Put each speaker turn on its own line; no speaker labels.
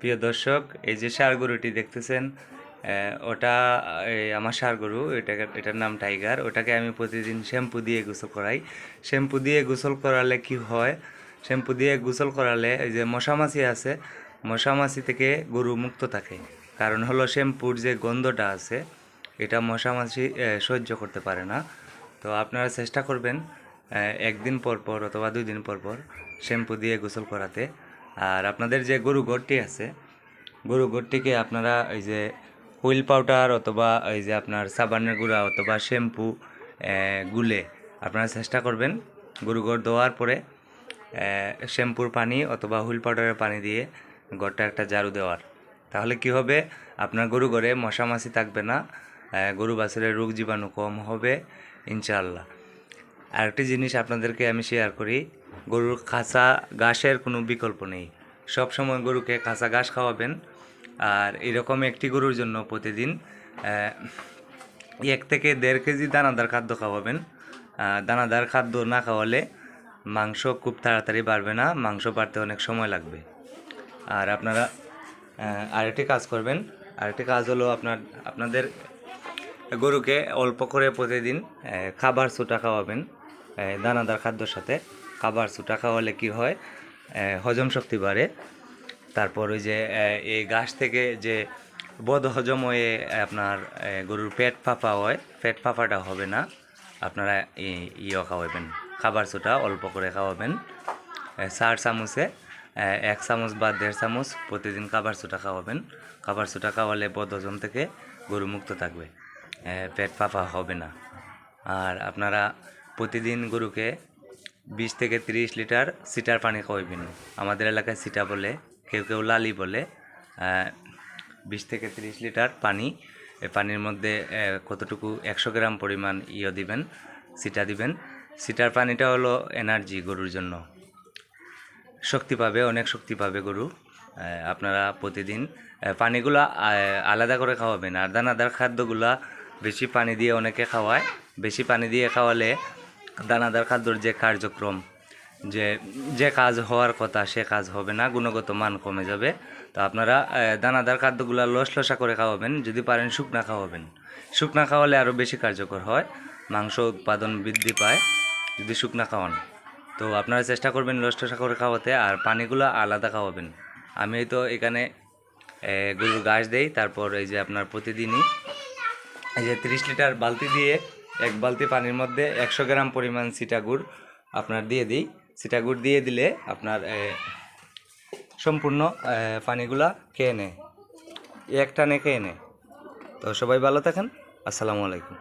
প্রিয় দর্শক, এই যে ষাঁড় গরুটি দেখতেছেন, ওটা আমার ষাঁড় গরু। এটার নাম টাইগার। ওটাকে আমি প্রতিদিন শ্যাম্পু দিয়ে গোসল করাই। শ্যাম্পু দিয়ে গোসল করালে কি হয়? শ্যাম্পু দিয়ে গোসল করালে এই যে মশামাছি আছে, মশামাছি থেকে গরু মুক্ত থাকে। কারণ হলো শ্যাম্পুর যে গন্ধটা আছে, এটা মশামাছি সহ্য করতে পারে না। তো আপনারা চেষ্টা করবেন একদিন পর পর অথবা 2 দিন পর পর শ্যাম্পু দিয়ে গোসল করাতে। আর আপনাদের যে গরু ঘরটি আছে, গরু ঘরটিকে আপনারা এই যে হুইল পাউডার অথবা এই যে আপনার সাবানের গুঁড়া অথবা শ্যাম্পু গুলে আপনারা চেষ্টা করবেন গরু ঘর ধোয়ার পরে শ্যাম্পুর পানি অথবা হুইল পাউডারের পানি দিয়ে ঘরটা একটা ঝাড়ু দেওয়ার। তাহলে কি হবে? আপনার গরু ঘরে মশামাছি থাকবে না, গরু বাছুরের রোগ জীবাণু কম হবে ইনশাআল্লাহ। আরেকটি জিনিস আপনাদেরকে আমি শেয়ার করি, গরুর কাঁচা ঘাসের কোনো বিকল্প নেই। সব সময় গরুকে কাঁচা ঘাস খাওয়াবেন। আর এরকম একটি গরুর জন্য প্রতিদিন 1 থেকে 1.5 কেজি দানাদার খাদ্য খাওয়াবেন। দানাদার খাদ্য না খাওয়ালে মাংস খুব তাড়াতাড়ি বাড়বে না, মাংস বাড়তে অনেক সময় লাগবে। আর আপনারা আরেকটি কাজ করবেন। আরেকটি কাজ হলো আপনাদের গরুকে অল্প করে প্রতিদিন খাবার ছুটা খাওয়াবেন। দানাদার খাদ্যর সাথে খাবার ছুটা খাওয়ালে কি হয়? হজম শক্তি বাড়ে। তারপর ওই যে এই ঘাস থেকে যে বদ হজম হয়ে আপনার গরুর পেট ফাঁপা হয়, পেট ফাঁপাটা হবে না। আপনারা ইয়ে খাওয়াবেন, খাবার ছুটা অল্প করে খাওয়াবেন। 4 চামচে 1 চামচ বা 1.5 চামচ প্রতিদিন খাবার ছুটা খাওয়াবেন। খাবার ছুটা খাওয়ালে বদ হজম থেকে গরু মুক্ত থাকবে, পেট ফাঁপা হবে না। আর আপনারা প্রতিদিন গরুকে 20 থেকে 30 লিটার সিটার পানি খাওয়াবেন। আমাদের এলাকায় সিটা বলে, কেউ কেউ লালি বলে। 20 থেকে 30 লিটার পানি, এই পানির মধ্যে কতটুকু 100 গ্রাম পরিমাণ দিবেন, সিটা দিবেন। সিটার পানিটা হলো এনার্জি, গরুর জন্য শক্তি পাবে, অনেক শক্তি পাবে গরু। আপনারা প্রতিদিন পানিগুলা আলাদা করে খাওয়াবেন। আর দানাদার খাদ্যগুলা বেশি পানি দিয়ে অনেকে খাওয়ায়। বেশি পানি দিয়ে খাওয়ালে দানাদার খাদ্যর যে কার্যক্রম, যে যে কাজ হওয়ার কথা সে কাজ হবে না, গুণগত মান কমে যাবে। তো আপনারা দানাদার খাদ্যগুলো লসলসা করে খাওয়াবেন, যদি পারেন শুকনা খাওয়াবেন। শুকনা খাওয়ালে আরও বেশি কার্যকর হয়, মাংস উৎপাদন বৃদ্ধি পায় যদি শুকনা খাওয়ান। তো আপনারা চেষ্টা করবেন লসলসা করে খাওয়াতে, আর পানিগুলো আলাদা খাওয়াবেন। আমি তো এখানে গরুর ঘাস দেই, তারপর এই যে আপনার প্রতিদিনই এই যে 30 লিটার বালতি দিয়ে 1 বালতি পানির মধ্যে 100 গ্রাম পরিমাণ সিটাগুড় আপনার দিয়ে দিই। সিটাগুড় দিয়ে দিলে আপনার সম্পূর্ণ পানিগুলা খেয়ে নেয়, এক টানে খেয়ে নেয়। তো সবাই ভালো থাকেন। আসসালামু আলাইকুম।